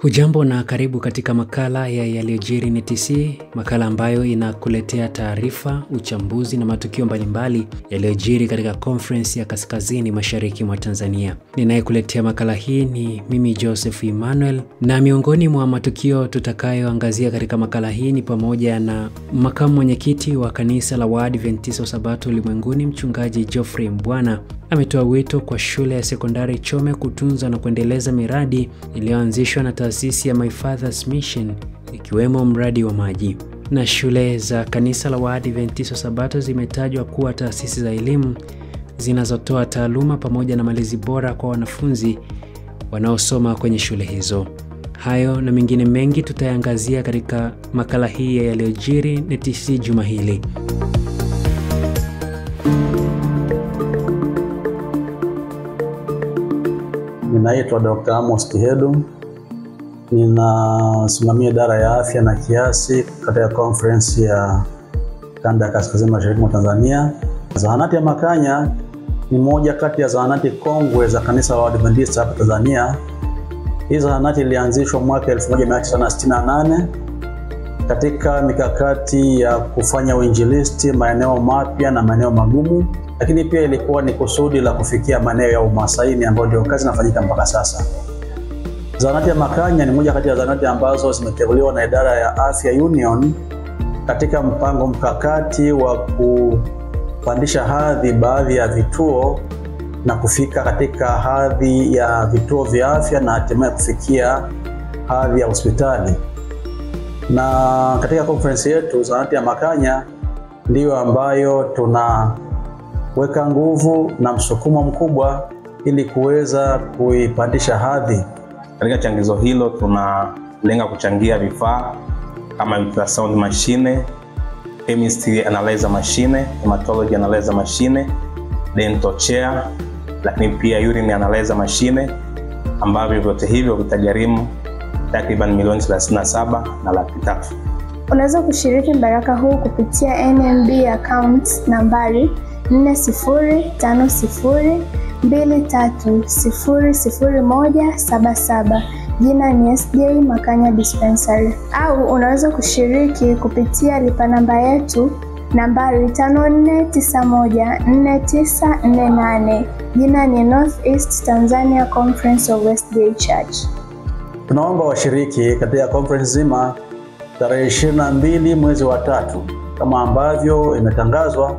Hujambo na karibu katika makala ya yaliyojiri NTC, makala ambayo inakuletea taarifa, uchambuzi na matukio mbalimbali yaliyojiri katika conference ya Kaskazini Mashariki mwa Tanzania. Ninayekuletea makala hii ni mimi Joseph Emmanuel, na miongoni mwa matukio tutakayoangazia katika makala hii ni pamoja na makamu mwenyekiti wa kanisa la Waadventista wa Sabato ulimwenguni Mchungaji Geoffrey Mbwana ametoa wito kwa shule ya sekondari Chome kutunza na kuendeleza miradi iliyoanzishwa na taasisi ya My Father's Mission, ikiwemo mradi wa maji. Na shule za kanisa la Waadventista wa Sabato zimetajwa kuwa taasisi za elimu zinazotoa taaluma pamoja na malezi bora kwa wanafunzi wanaosoma kwenye shule hizo. Hayo na mengine mengi tutayangazia katika makala hii ya yaliyojiri NTC juma hili. Ninaitwa Dr. Amos Kihedu. Ninasimamia idara ya afya na kiasi katika conference ya Kanda ya Kaskazini Mashariki mwa Tanzania. Zahanati ya Makanya ni moja kati ya zahanati kongwe za kanisa la Waadventista hapa Tanzania. Hii zahanati ilianzishwa mwaka 1968 katika mikakati ya kufanya uinjilisti maeneo mapya na maeneo magumu, lakini pia ilikuwa ni kusudi la kufikia maeneo ya umasaini ambayo ndio kazi inafanyika mpaka sasa. Zahanati ya Makanya ni moja kati ya zahanati ambazo zimeteuliwa na idara ya Afya Union katika mpango mkakati wa kupandisha hadhi baadhi ya vituo na kufika katika hadhi ya vituo vya afya na hatimaye kufikia hadhi ya hospitali. Na katika conference yetu zahanati ya Makanya ndiyo ambayo tunaweka nguvu na msukumo mkubwa ili kuweza kuipandisha hadhi. Katika changizo hilo tunalenga kuchangia vifaa kama ultrasound machine, chemistry analyzer machine, hematology analyzer machine, dental chair, lakini pia urine analyzer machine, ambavyo vyote hivyo vitagharimu takriban milioni 37 na laki tatu. Unaweza kushiriki mbaraka huu kupitia NMB account nambari 405023000177. Jina ni SJ Makanya Dispensary. Au unaweza kushiriki kupitia lipa namba yetu nambari 54914948. Jina ni Northeast Tanzania Conference of Westgate Church. Tunaomba washiriki katika conference zima tarehe 22 mwezi wa 3 kama ambavyo imetangazwa.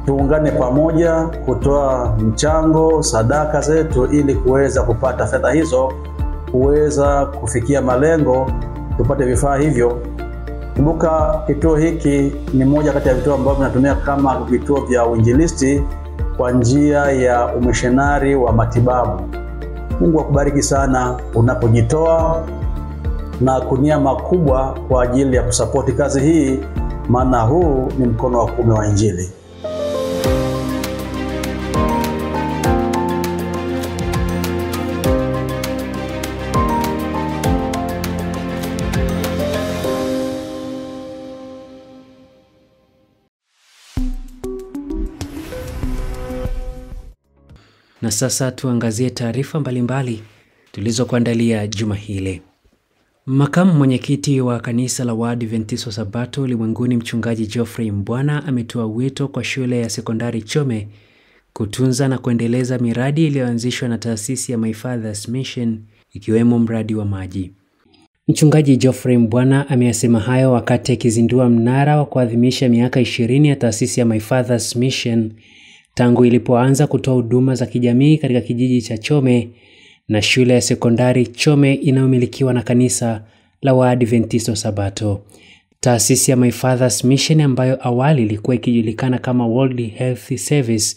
Tuungane pamoja kutoa mchango, sadaka zetu ili kuweza kupata fedha hizo, kuweza kufikia malengo, tupate vifaa hivyo. Kumbuka kituo hiki ni moja kati ya vituo ambavyo tunatumia kama vituo vya uinjilisti kwa njia ya umissionari wa matibabu. Mungu akubariki sana unapojitoa na kunia makubwa kwa ajili ya kusapoti kazi hii, maana huu ni mkono wa kuume wa Injili. Na sasa tuangazie taarifa mbalimbali tulizokuandalia juma hili. Makamu mwenyekiti wa kanisa la Waadventista wa Sabato ulimwenguni Mchungaji Geoffrey Mbwana ametoa wito kwa shule ya sekondari Chome kutunza na kuendeleza miradi iliyoanzishwa na taasisi ya My Father's Mission, ikiwemo mradi wa maji. Mchungaji Geoffrey Mbwana ameyasema hayo wakati akizindua mnara wa kuadhimisha miaka 20 ya taasisi ya My Father's Mission tangu ilipoanza kutoa huduma za kijamii katika kijiji cha Chome na shule ya sekondari Chome inayomilikiwa na kanisa la Waadventista wa Sabato. Taasisi ya My Father's Mission ambayo awali ilikuwa ikijulikana kama World Health Service,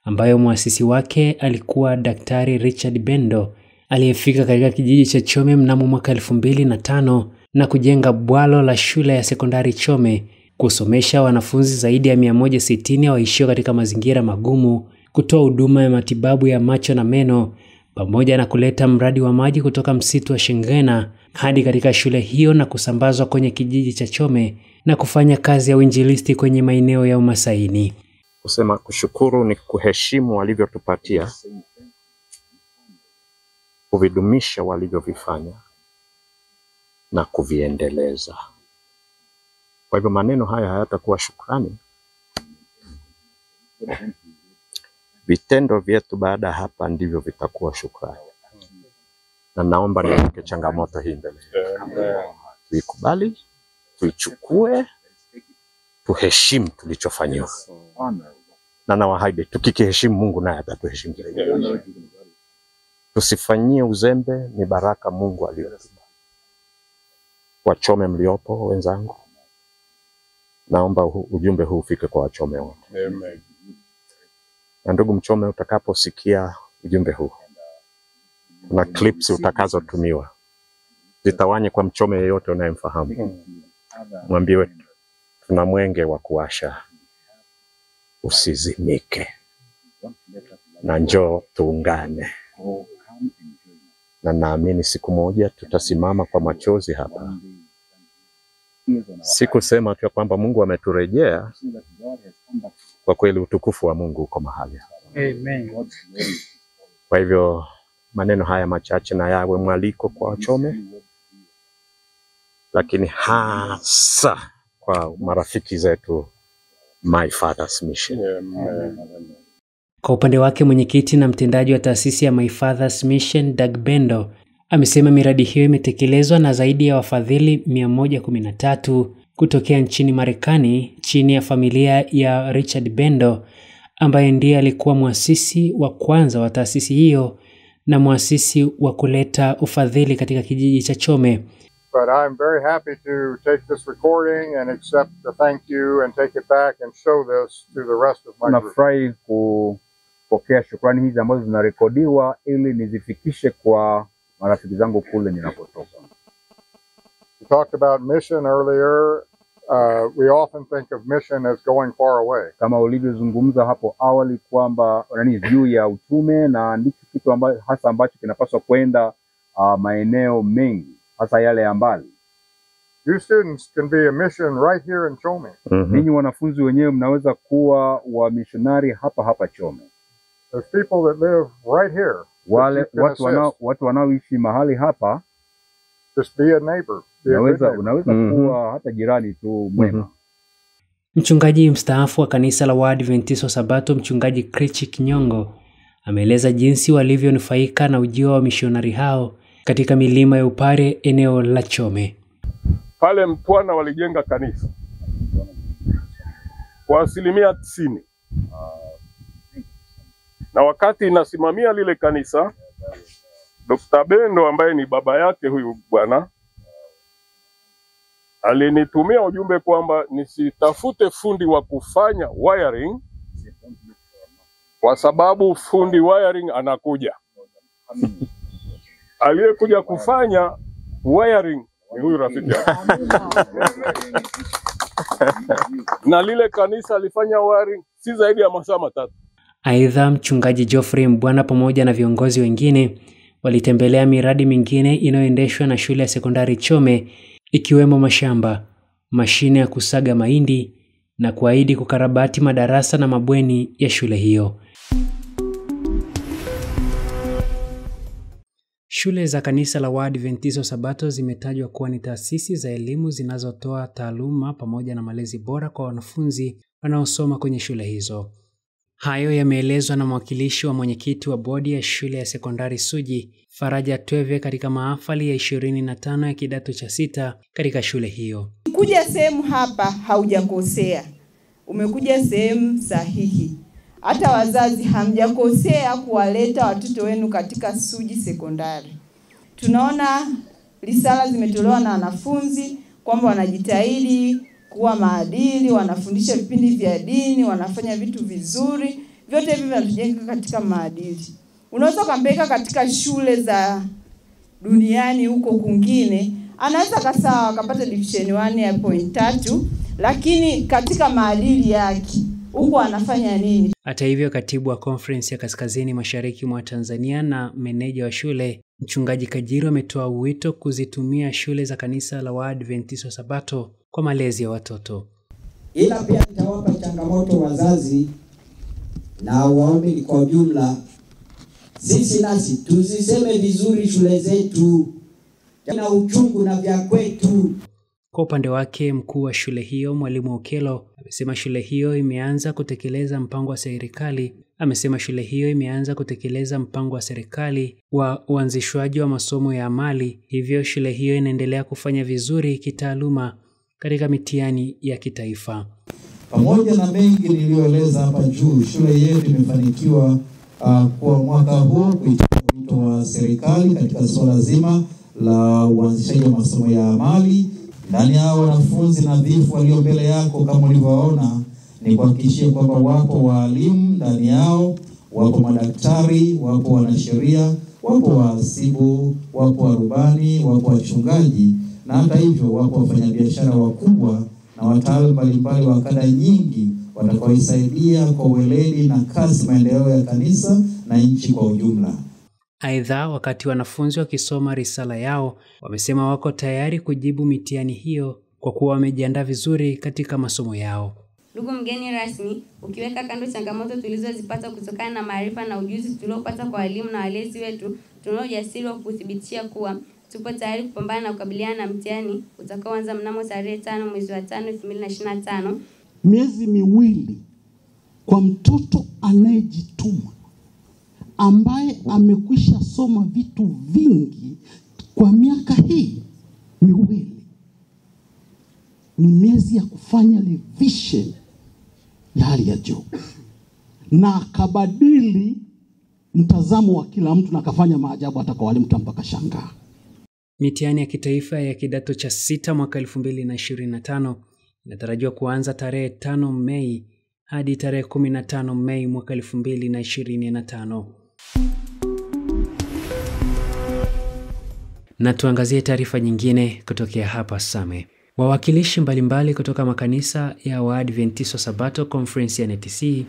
ambayo muasisi wake alikuwa Daktari Richard Bendo, aliyefika katika kijiji cha Chome mnamo mwaka 2005 na kujenga bwalo la shule ya sekondari Chome, kusomesha wanafunzi zaidi ya 160 waishio katika mazingira magumu, kutoa huduma ya matibabu ya macho na meno, pamoja na kuleta mradi wa maji kutoka msitu wa Shengena hadi katika shule hiyo na kusambazwa kwenye kijiji cha Chome na kufanya kazi ya uinjilisti kwenye maeneo ya umasaini. Kusema kushukuru ni kuheshimu walivyotupatia kuvidumisha walivyovifanya na kuviendeleza. Kwa hivyo maneno haya hayatakuwa shukrani. Vitendo vyetu baada hapa ndivyo vitakuwa shukrani. Na naomba niweke changamoto hii mbele. Tuikubali, tuichukue, tuheshimu tulichofanywa. Na nawaahidi tukikiheshimu Mungu naye atatuheshimu. Tusifanyie uzembe, ni baraka Mungu aliyotupa. Wachome mliopo wenzangu, naomba ujumbe huu ufike kwa wachome wote. Amen. Na ndugu mchome, utakaposikia ujumbe huu, kuna clips utakazotumiwa, zitawanye kwa mchome yeyote unayemfahamu. Mwambiwe tuna mwenge wa kuwasha, usizimike, na njoo tuungane. Na naamini siku moja tutasimama kwa machozi hapa. Sikusema tu kwamba Mungu ameturejea, kwa kweli utukufu wa Mungu uko mahali. Amen. Kwa hivyo maneno haya machache na yawe mwaliko kwa wachome, lakini hasa kwa marafiki zetu My Father's Mission. Kwa upande wake mwenyekiti na mtendaji wa taasisi ya My Father's Mission, Doug Bendo, amesema miradi hiyo imetekelezwa na zaidi ya wafadhili 113 kutokea nchini Marekani chini ya familia ya Richard Bendo, ambaye ndiye alikuwa muasisi wa kwanza wa taasisi hiyo na muasisi wa kuleta ufadhili katika kijiji cha Chome. But I'm very happy to take this recording and accept the thank you and take it back and show this to the rest of my group. Nafurahi kupokea shukrani hizi ambazo zinarekodiwa ili nizifikishe kwa marafiki zangu kule ninapotoka. We talked about mission earlier. We often think of mission as going far away. Kama ulivyozungumza hapo awali kwamba juu ya utume, na ndicho kitu hasa ambacho kinapaswa kwenda maeneo mengi, hasa yale ya mbali. You students can be a mission right here in Chome. Ninyi wanafunzi wenyewe mnaweza kuwa wa missionary hapa hapa Chome. There's people that live right here. Wale watu wanaoishi mahali hapa, just be a neighbor. Unaweza kuwa hata jirani tu mwema. Mchungaji mstaafu wa kanisa la Waadventista wa Sabato, mchungaji Krichi Kinyongo, ameeleza jinsi walivyonufaika na ujio wa misionari hao katika milima ya Upare, eneo la Chome. Pale Mtwana walijenga kanisa kwa 90%. Na wakati inasimamia lile kanisa, Dr. Bendo ambaye ni baba yake huyu bwana alinitumia ujumbe kwamba nisitafute fundi wa kufanya wiring kwa sababu fundi wiring anakuja. Aliyekuja kufanya wiring ni huyu rafiki yangu. Na lile kanisa alifanya wiring si zaidi ya masaa 3. Aidha, mchungaji Geoffrey Mbwana pamoja na viongozi wengine walitembelea miradi mingine inayoendeshwa na shule ya sekondari Chome, ikiwemo mashamba, mashine ya kusaga mahindi na kuahidi kukarabati madarasa na mabweni ya shule hiyo. Shule za kanisa la Waadventista Sabato zimetajwa kuwa ni taasisi za elimu zinazotoa taaluma pamoja na malezi bora kwa wanafunzi wanaosoma kwenye shule hizo. Hayo yameelezwa na mwakilishi wa mwenyekiti wa bodi ya shule ya sekondari Suji, Faraja Tweve, katika mahafali ya 25 ya kidato cha 6 katika shule hiyo. Kuja sehemu hapa haujakosea. Umekuja sehemu sahihi. Hata wazazi hamjakosea kuwaleta watoto wenu katika Suji sekondari. Tunaona risala zimetolewa na wanafunzi kwamba wanajitahidi kuwa maadili, wanafundisha vipindi vya dini, wanafanya vitu vizuri. Vyote hivi vinatujenga katika maadili. Unaweza kumpeleka katika shule za duniani huko kwingine, anaweza kasawa akapata division 1 ya point 3, lakini katika maadili yake huko anafanya nini? Hata hivyo, katibu wa Conference ya Kaskazini Mashariki mwa Tanzania na meneja wa shule, mchungaji Kajiru, ametoa wito kuzitumia shule za kanisa la Waadventista Sabato kwa malezi ya watoto. Ila pia nitawapa changamoto wazazi na waumini kwa ujumla. Sisi nasi tuziseme vizuri shule zetu na uchungu na vya kwetu. Kwa upande wake, mkuu wa shule hiyo Mwalimu Okelo amesema shule hiyo imeanza kutekeleza mpango wa serikali wa uanzishwaji wa masomo ya amali. Hivyo shule hiyo inaendelea kufanya vizuri kitaaluma katika mitihani ya kitaifa. Pamoja na mengi niliyoeleza hapa juu, shule yetu imefanikiwa kwa mwaka huu kuitikia wito wa serikali katika swala zima la uanzishaji wa masomo ya amali. Ndani ya wanafunzi nadhifu walio mbele yako kama ulivyoona, ni kuhakikishia kwamba wapo walimu ndani yao, wapo madaktari, wapo wanasheria, wapo wahasibu, wapo warubani, wapo wachungaji, na hata hivyo wapo wafanyabiashara wakubwa na wataalamu mbalimbali wa kada nyingi watakaoisaidia kwa weledi na kasi maendeleo ya kanisa na nchi kwa ujumla. Aidha, wakati wanafunzi wakisoma risala yao, wamesema wako tayari kujibu mitihani hiyo kwa kuwa wamejiandaa vizuri katika masomo yao. Ndugu mgeni rasmi, ukiweka kando changamoto tulizozipata kutokana na maarifa na ujuzi tuliopata kwa walimu na walezi wetu, tunao ujasiri wa kuthibitishia kuwa tupo tayari kupambana na kukabiliana na mtihani utakaoanza mnamo tarehe 5 mwezi wa 5 2025. Miezi miwili kwa mtoto anayejituma, ambaye amekwisha soma vitu vingi kwa miaka hii miwili, ni miezi ya kufanya revision ya hali ya juu, na akabadili mtazamo wa kila mtu na akafanya maajabu hata kwa walimu mpaka shangaa. Mitihani ya kitaifa ya kidato cha 6 mwaka 2025 inatarajiwa kuanza tarehe 5 Mei hadi tarehe 15 Mei mwaka 2025. Na tuangazie taarifa nyingine kutokea hapa Same. Wawakilishi mbalimbali kutoka makanisa ya Waadventista Sabato Conference ya NTC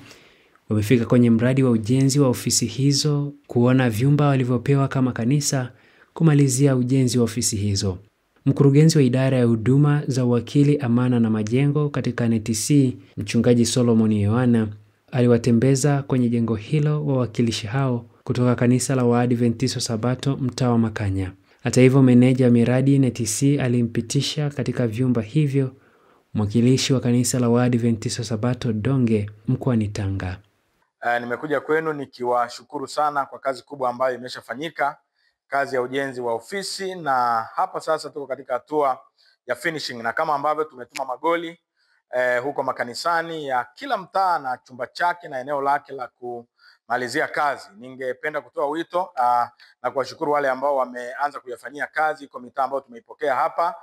wamefika kwenye mradi wa ujenzi wa ofisi hizo kuona vyumba walivyopewa kama kanisa kumalizia ujenzi wa ofisi hizo. Mkurugenzi wa idara ya huduma za uwakili, amana na majengo katika NTC, Mchungaji Solomon Yohana, aliwatembeza kwenye jengo hilo wawakilishi hao kutoka kanisa la Waadventista Sabato mtaa wa Makanya. Hata hivyo, meneja wa miradi NTC alimpitisha katika vyumba hivyo mwakilishi wa kanisa la Waadventista Sabato Donge mkoani Tanga. Nimekuja kwenu nikiwashukuru sana kwa kazi kubwa ambayo imeshafanyika, kazi ya ujenzi wa ofisi, na hapa sasa tuko katika hatua ya finishing, na kama ambavyo tumetuma magoli huko makanisani ya kila mtaa na chumba chake na eneo lake la kumalizia kazi. Ningependa kutoa wito na kuwashukuru wale ambao wameanza kuyafanyia kazi kwa mitaa ambayo tumeipokea hapa,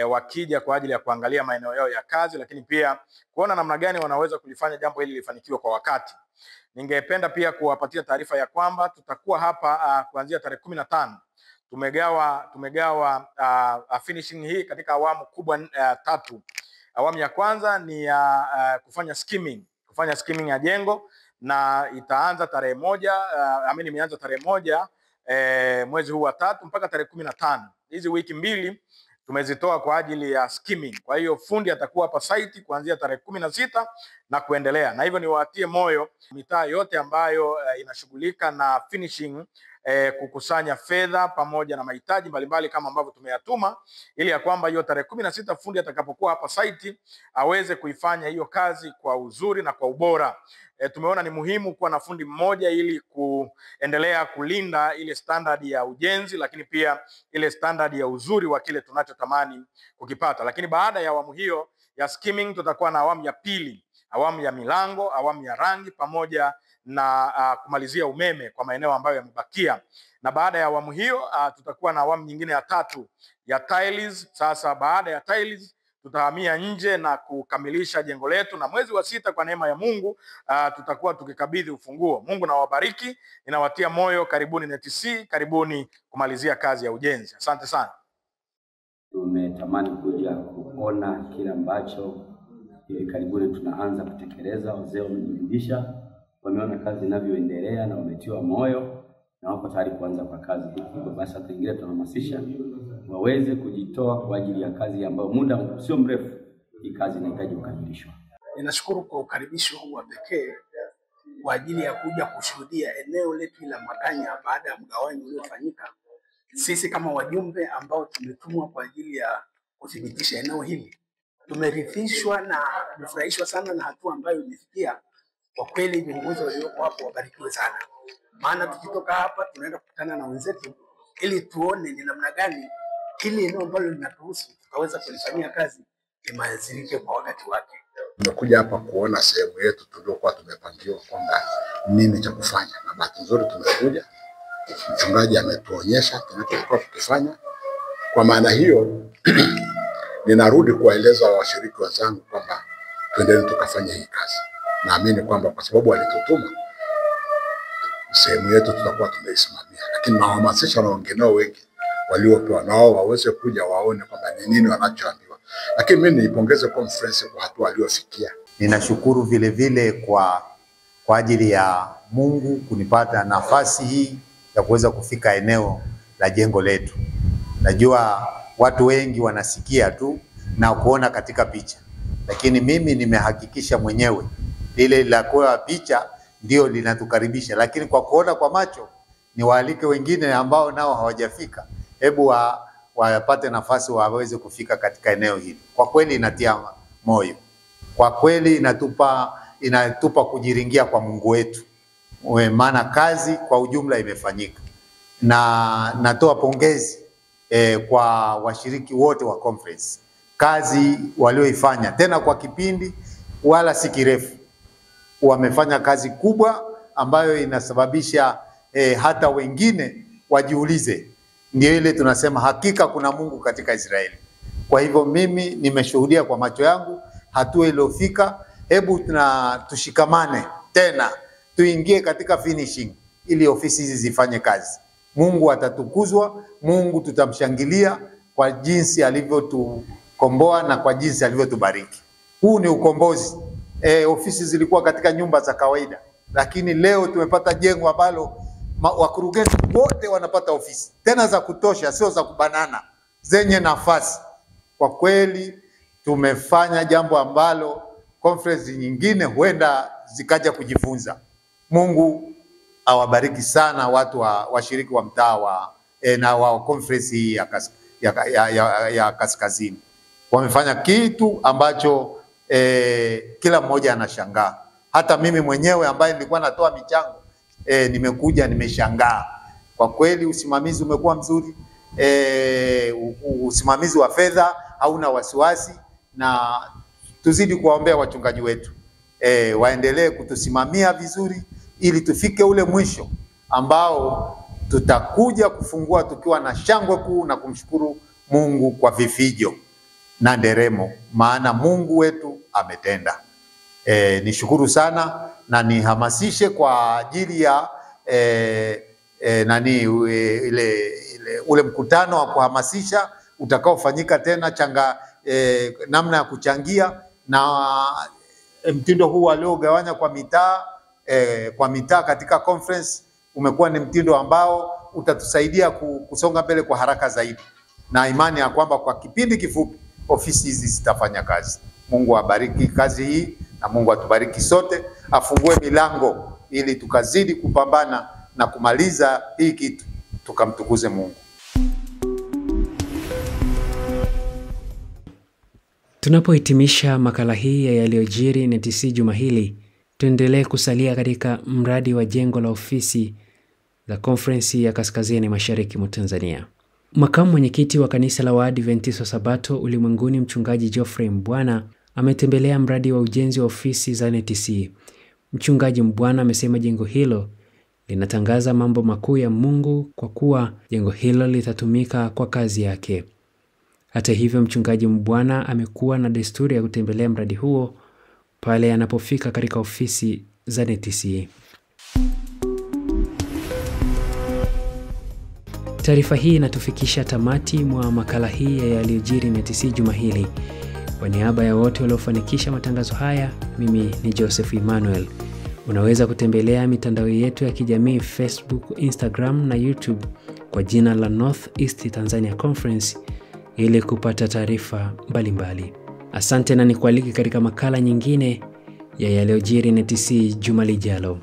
wakija kwa ajili ya kuangalia maeneo yao ya kazi, lakini pia kuona namna gani wanaweza kulifanya jambo hili lifanikiwe kwa wakati. Ningependa pia kuwapatia taarifa ya kwamba tutakuwa hapa kuanzia tarehe 15. Tumegawa finishing hii katika awamu kubwa 3. Awamu ya kwanza ni kufanya skimming ya jengo, na itaanza tarehe 1, imeanza tarehe 1 mwezi huu wa 3 mpaka tarehe 15. Hizi wiki mbili tumezitoa kwa ajili ya skimming. Kwa hiyo fundi atakuwa hapa site kuanzia tarehe 16 na kuendelea. Na hivyo niwatie moyo mitaa yote ambayo inashughulika na finishing, kukusanya fedha pamoja na mahitaji mbalimbali kama ambavyo tumeyatuma, ili ya kwamba hiyo tarehe 16 fundi atakapokuwa hapa site aweze kuifanya hiyo kazi kwa uzuri na kwa ubora. Tumeona ni muhimu kuwa na fundi mmoja ili kuendelea kulinda ile standard ya ujenzi, lakini pia ile standard ya uzuri wa kile tunachotamani kukipata. Lakini baada ya awamu hiyo ya skimming tutakuwa na awamu ya pili, awamu ya milango, awamu ya rangi pamoja na kumalizia umeme kwa maeneo ambayo yamebakia. Na baada ya awamu hiyo tutakuwa na awamu nyingine ya 3 ya tiles. Sasa baada ya tiles tutahamia nje na kukamilisha jengo letu, na mwezi wa 6 kwa neema ya Mungu tutakuwa tukikabidhi ufunguo. Mungu na wabariki. Ninawatia moyo, karibuni NTC, karibuni kumalizia kazi ya ujenzi. Asante sana. Tumetamani kuja kuona kile ambacho karibuni tunaanza kutekeleza. Wazee wamejiridhisha, wameona kazi inavyoendelea na wametiwa moyo na wako tayari kuanza kwa kazi hii. Hivyo basi hata ingine tunahamasisha waweze kujitoa kwa ajili ya kazi ambayo muda sio mrefu hii kazi inahitaji kukamilishwa. Ninashukuru kwa ukaribisho huu wa pekee kwa ajili ya kuja kushuhudia eneo letu la Makanya baada ya mgawanyo uliofanyika. Sisi kama wajumbe ambao tumetumwa kwa ajili ya kudhibitisha eneo hili, tumerithishwa na kufurahishwa sana na hatua ambayo imefikia. Kwa kweli viongozi walioko hapo wabarikiwe sana, maana tukitoka hapa tunaenda kukutana na wenzetu ili tuone ni namna gani hili eneo ambalo linatuhusu tukaweza kulifanyia kazi limalizike kwa wakati wake. Tumekuja hapa kuona sehemu yetu tuliokuwa tumepangiwa kwamba nini cha kufanya, na bahati nzuri tumekuja, mchungaji ametuonyesha tunachokuwa tukifanya. Kwa maana hiyo ninarudi kuwaeleza washiriki wenzangu kwamba tuendelee tukafanya hii kazi. Naamini kwamba kwa sababu walitutuma, sehemu yetu tutakuwa tumeisimamia, lakini nawahamasisha na wengineo wengi waliopewa nao waweze kuja waone kwamba ni nini wanachoambiwa. Lakini mimi niipongeze conference kwa hatua aliyofikia. Ninashukuru vile vile kwa ajili ya Mungu kunipata nafasi hii ya kuweza kufika eneo la jengo letu. Najua watu wengi wanasikia tu na kuona katika picha, lakini mimi nimehakikisha mwenyewe lile la kwa picha ndio linatukaribisha, lakini kwa kuona kwa macho ni waalike wengine ambao nao hawajafika, hebu wapate nafasi waweze kufika katika eneo hili. Kwa kweli inatia moyo, kwa kweli inatupa kujiringia kwa Mungu wetu, maana kazi kwa ujumla imefanyika. Na natoa pongezi kwa washiriki wote wa conference, kazi walioifanya tena kwa kipindi wala si kirefu. Wamefanya kazi kubwa ambayo inasababisha hata wengine wajiulize. Ndio ile tunasema hakika kuna Mungu katika Israeli. Kwa hivyo mimi nimeshuhudia kwa macho yangu hatua iliyofika. Hebu tushikamane tena, tuingie katika finishing ili ofisi hizi zifanye kazi. Mungu atatukuzwa, Mungu tutamshangilia kwa jinsi alivyotukomboa na kwa jinsi alivyotubariki. Huu ni ukombozi. Ofisi zilikuwa katika nyumba za kawaida, lakini leo tumepata jengo ambalo wakurugenzi wote wanapata ofisi, tena za kutosha, sio za kubanana, zenye nafasi. Kwa kweli tumefanya jambo ambalo conference nyingine huenda zikaja kujifunza. Mungu awabariki sana watu washiriki wa mtaa na wa conference hii ya Kaskazini. Wamefanya kitu ambacho kila mmoja anashangaa. Hata mimi mwenyewe ambaye nilikuwa natoa michango nimekuja nimeshangaa. Kwa kweli usimamizi umekuwa mzuri, usimamizi wa fedha hauna wasiwasi, na tuzidi kuwaombea wachungaji wetu waendelee kutusimamia vizuri ili tufike ule mwisho ambao tutakuja kufungua tukiwa na shangwe kuu na kumshukuru Mungu kwa vifijo na nderemo, maana Mungu wetu ametenda. Nishukuru sana na nihamasishe kwa ajili ya ule mkutano wa kuhamasisha utakaofanyika tena namna ya kuchangia, na mtindo huu aliogawanya kwa mitaa katika conference umekuwa ni mtindo ambao utatusaidia kusonga mbele kwa haraka zaidi, na imani ya kwamba kwa kipindi kifupi ofisi hizi zitafanya kazi. Mungu abariki kazi hii na Mungu atubariki sote, afungue milango ili tukazidi kupambana na kumaliza hii kitu, tukamtukuze Mungu. Tunapohitimisha makala hii ya yaliyojiri NTC juma hili, tuendelee kusalia katika mradi wa jengo la ofisi za Conference ya Kaskazini Mashariki mwa Tanzania. Makamu mwenyekiti wa kanisa la Waadventista Sabato ulimwenguni Mchungaji Geoffrey Mbwana ametembelea mradi wa ujenzi wa ofisi za NTC. Mchungaji Mbwana amesema jengo hilo linatangaza mambo makuu ya Mungu kwa kuwa jengo hilo litatumika kwa kazi yake. Hata hivyo, Mchungaji Mbwana amekuwa na desturi ya kutembelea mradi huo pale anapofika katika ofisi za NTC. Taarifa hii inatufikisha tamati mwa makala hii ya yaliyojiri NTC juma hili. Kwa niaba ya wote waliofanikisha matangazo haya, mimi ni Joseph Emmanuel. Unaweza kutembelea mitandao yetu ya kijamii Facebook, Instagram na YouTube kwa jina la North East Tanzania Conference ili kupata taarifa mbalimbali. Asante na nikualike katika makala nyingine ya yaliyojiri NTC juma lijalo.